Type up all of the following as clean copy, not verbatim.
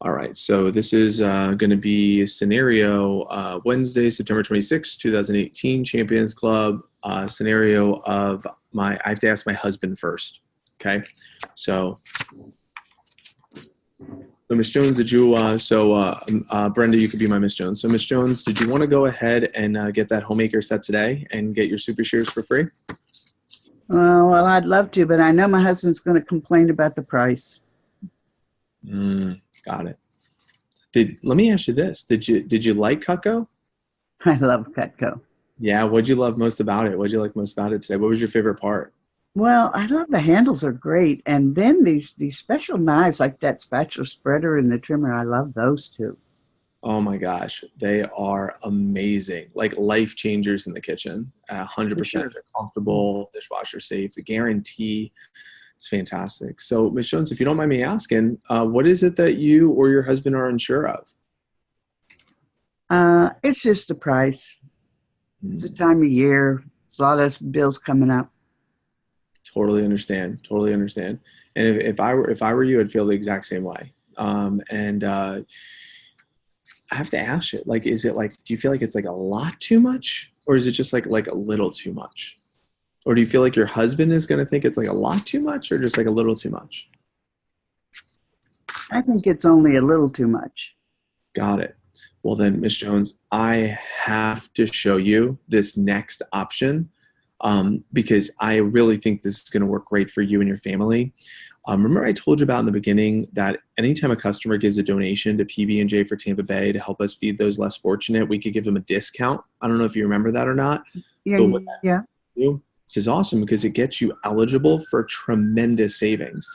All right, so this is going to be scenario Wednesday, September 26th, 2018, Champions Club scenario of I have to ask my husband first. Okay, so Miss Jones, did you, Brenda, you could be my Miss Jones. So Miss Jones, did you want to go ahead and get that homemaker set today and get your super shears for free? Well, I'd love to, but I know my husband's going to complain about the price. Got it. Let me ask you this. Did you like Cutco? I love Cutco. Yeah, what'd you love most about it? What'd you like most about it today? What was your favorite part? Well, I love the handles are great. And then these special knives like that spatula spreader and the trimmer, I love those too. Oh my gosh, they are amazing. Like life changers in the kitchen. For 100%. sure. They're comfortable, dishwasher safe. The guarantee is fantastic. So, Ms. Jones, if you don't mind me asking, what is it that you or your husband are unsure of? It's just the price. It's a Mm, time of year. There's a lot of bills coming up. Totally understand. Totally understand. And if I were you, I'd feel the exact same way. And I have to ask you, like, is it like, do you feel like it's like a lot too much, or is it just like a little too much? Or do you feel like your husband is going to think it's like a lot too much, or just like a little too much? I think it's only a little too much. Got it. Well, then, Miss Jones, I have to show you this next option because I really think this is going to work great for you and your family. Remember, I told you about in the beginning that anytime a customer gives a donation to PB&J for Tampa Bay to help us feed those less fortunate, we could give them a discount. I don't know if you remember that or not, Yeah, but what yeah. do. This is awesome because it gets you eligible for tremendous savings.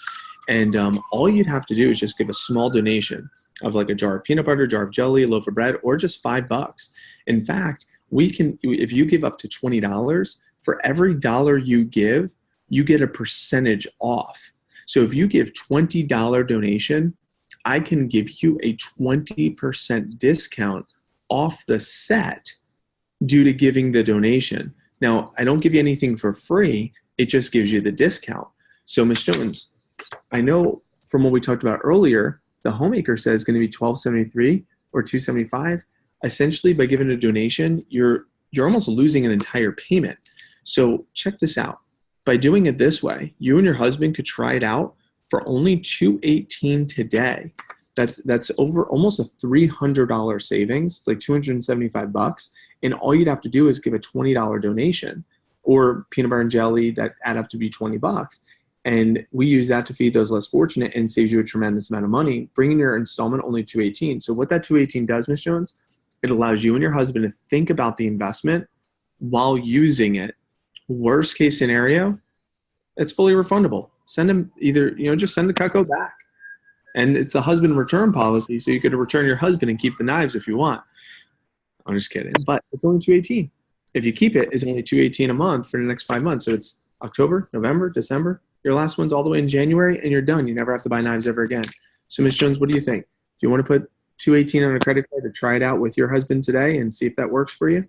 And all you'd have to do is just give a small donation of like a jar of peanut butter, jar of jelly, a loaf of bread, or just $5. In fact, we can, if you give up to $20, for every dollar you give, you get a percentage off. So if you give $20 donation, I can give you a 20% discount off the set due to giving the donation. Now, I don't give you anything for free. It just gives you the discount. So, Ms. Jones, I know from what we talked about earlier, the homemaker says it's going to be $12.73 or $2.75. Essentially, by giving a donation, you're almost losing an entire payment. So check this out. By doing it this way, you and your husband could try it out for only $218 today. That's over almost a $300 savings. It's like 275 bucks. And all you'd have to do is give a $20 donation or peanut butter and jelly that add up to be 20 bucks. And we use that to feed those less fortunate and saves you a tremendous amount of money, bringing your installment only 218. So what that 218 does, Ms. Jones, it allows you and your husband to think about the investment while using it. Worst case scenario, it's fully refundable. Send them either, just send the Cutco back. And it's the husband return policy, so you could return your husband and keep the knives if you want. I'm just kidding. But it's only 218. If you keep it, it's only 218 a month for the next 5 months. So it's October, November, December. Your last one's all the way in January, and you're done. You never have to buy knives ever again. So, Ms. Jones, what do you think? Do you want to put 218 on a credit card to try it out with your husband today and see if that works for you?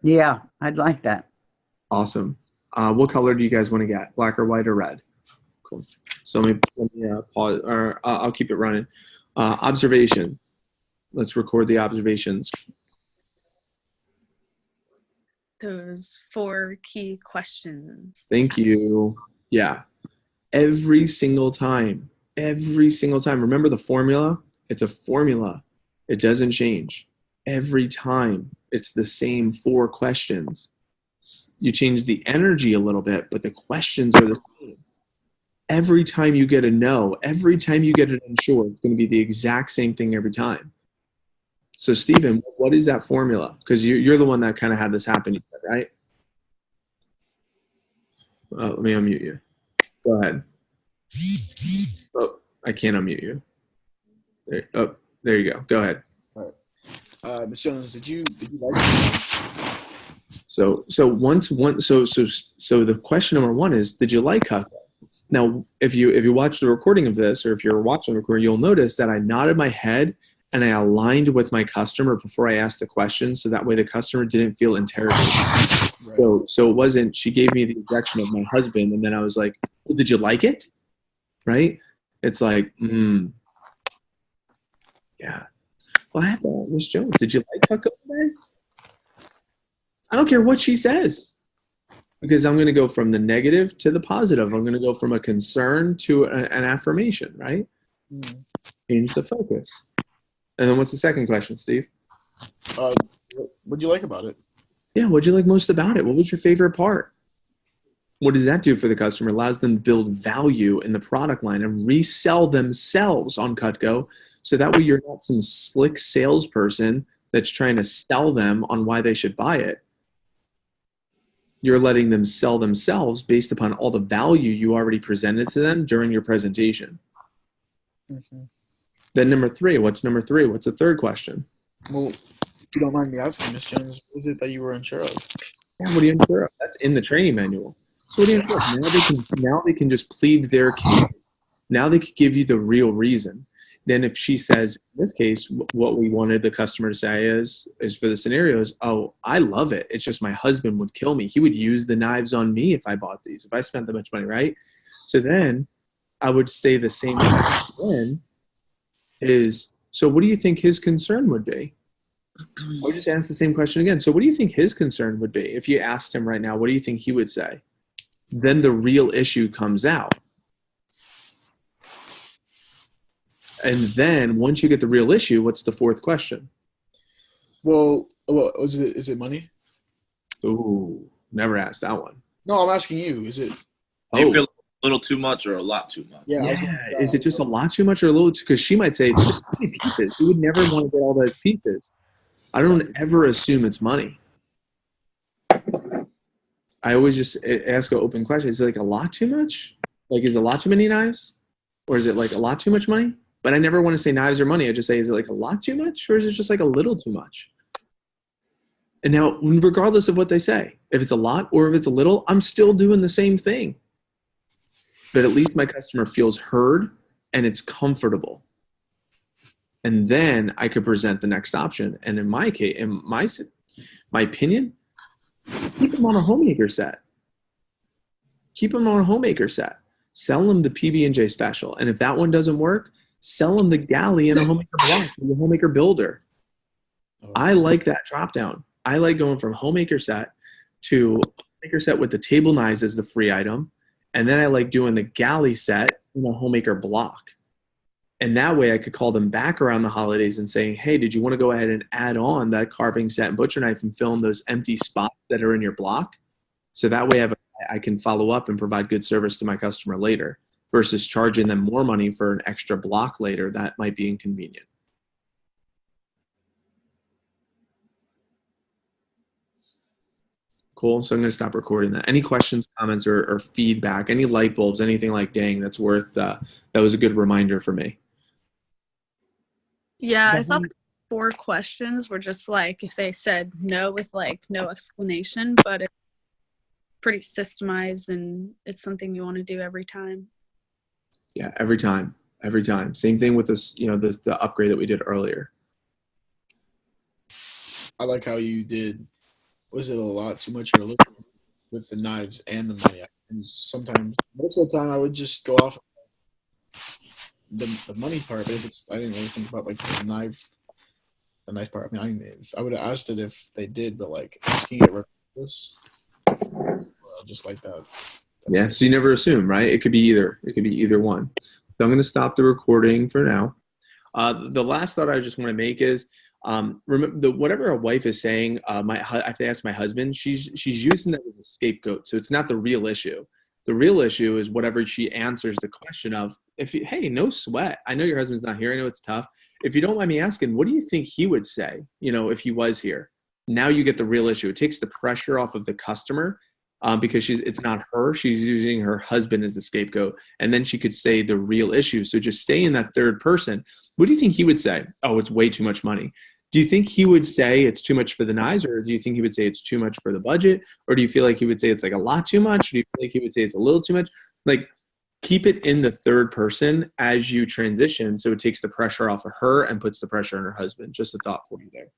Yeah, I'd like that. Awesome. What color do you guys want to get? Black or white or red? Cool. So let me pause, or I'll keep it running. Observation. Let's record the observations. Those 4 key questions. Thank you. Yeah. Every single time. Every single time. Remember the formula? It's a formula. It doesn't change. Every time. It's the same 4 questions. You change the energy a little bit, but the questions are the same. Every time you get a no, every time you get an unsure, it's going to be the exact same thing every time. So, Stephen, what is that formula? Because you're the one that kind of had this happen, you said, right? Let me unmute you. Go ahead. Oh, I can't unmute you. There you go. Go ahead. All right. Ms. Jones, did you like it? So the question number 1 is, did you like Cutco? Now, if you watch the recording of this, or if you're watching the recording, you'll notice that I nodded my head and I aligned with my customer before I asked the question, so that way the customer didn't feel interrogated. Right. So it wasn't, she gave me the objection of my husband, and then I was like, well, did you like it? Right? It's like, Yeah. Well, I have to, Miss Jones, did you like Cutco today? I don't care what she says. Because I'm going to go from the negative to the positive. I'm going to go from a concern to an affirmation, right? Mm. Change the focus. And then what's the second question, Steve? What'd you like about it? Yeah, what'd you like most about it? What was your favorite part? What does that do for the customer? It allows them to build value in the product line and resell themselves on Cutco. So that way you're not some slick salesperson that's trying to sell them on why they should buy it. You're letting them sell themselves based upon all the value you already presented to them during your presentation. Mm-hmm. Then number three, what's number three? What's the third question? Well, if you don't mind me asking, Miss Jones, what was it that you were unsure of? Yeah, what are you unsure of? That's in the training manual. So what are you unsure of? Now they can just plead their case. Now they could give you the real reason. Then if she says, in this case, what we wanted the customer to say is for the scenarios, oh, I love it. It's just my husband would kill me. He would use the knives on me if I bought these, if I spent that much money, right? So then I would say the same question is, so what do you think his concern would be? I would just ask the same question again. So what do you think his concern would be? If you asked him right now, what do you think he would say? Then the real issue comes out. And then once you get the real issue, what's the fourth question? Well, is it money? Ooh, never asked that one. No, I'm asking you. Is it? Do you feel a little too much or a lot too much? Yeah. Is it just a lot too much or a little? Because she might say it's just 20 pieces. She would never want to get all those pieces. I don't ever assume it's money. I always just ask an open question. Is it like a lot too much? Like, is it a lot too many knives? Or is it like a lot too much money? But I never want to say knives or money. I just say, is it like a lot too much? Or is it just like a little too much? And now, regardless of what they say, if it's a lot or if it's a little, I'm still doing the same thing. But at least my customer feels heard and it's comfortable. And then I could present the next option. And in my case, in my opinion, keep them on a homemaker set. Keep them on a homemaker set. Sell them the PB&J special. And if that one doesn't work, sell them the galley in a homemaker block, the homemaker builder. I like that drop down. I like going from homemaker set to homemaker set with the table knives as the free item. And then I like doing the galley set in a homemaker block. And that way I could call them back around the holidays and saying, hey, did you want to go ahead and add on that carving set and butcher knife and fill in those empty spots that are in your block? So that way I can follow up and provide good service to my customer later versus charging them more money for an extra block later. That might be inconvenient. Cool. So I'm going to stop recording that. Any questions, comments, or feedback, any light bulbs, anything like, dang, that's worth, that was a good reminder for me. Yeah, I thought the 4 questions were just like if they said no with like no explanation, but it's pretty systemized and it's something you want to do every time. Yeah, every time. Same thing with this, the upgrade that we did earlier. I like how you did. Was it a lot too much or a little with the knives and the money? And sometimes, most of the time, I would just go off the money part. But I didn't really think about like the knife part. I mean, I would have asked it if they did, but like asking it regardless, just like that. Yeah, so you never assume, right? It could be either. It could be either one. So I'm going to stop the recording for now. The last thought I just want to make is, remember whatever a wife is saying, I have to ask my husband, she's using that as a scapegoat. So it's not the real issue. The real issue is whatever she answers the question of, hey, no sweat. I know your husband's not here. I know it's tough. If you don't mind me asking, what do you think he would say, if he was here? Now you get the real issue. It takes the pressure off of the customer. Because it's not her. She's using her husband as a scapegoat. And then she could say the real issue. So just stay in that third person. What do you think he would say? Oh, it's way too much money. Do you think he would say it's too much for the knives? Or do you think he would say it's too much for the budget? Or do you feel like he would say it's like a lot too much? Or do you feel like he would say it's a little too much? Like, keep it in the third person as you transition. So it takes the pressure off of her and puts the pressure on her husband. Just a thought for you there.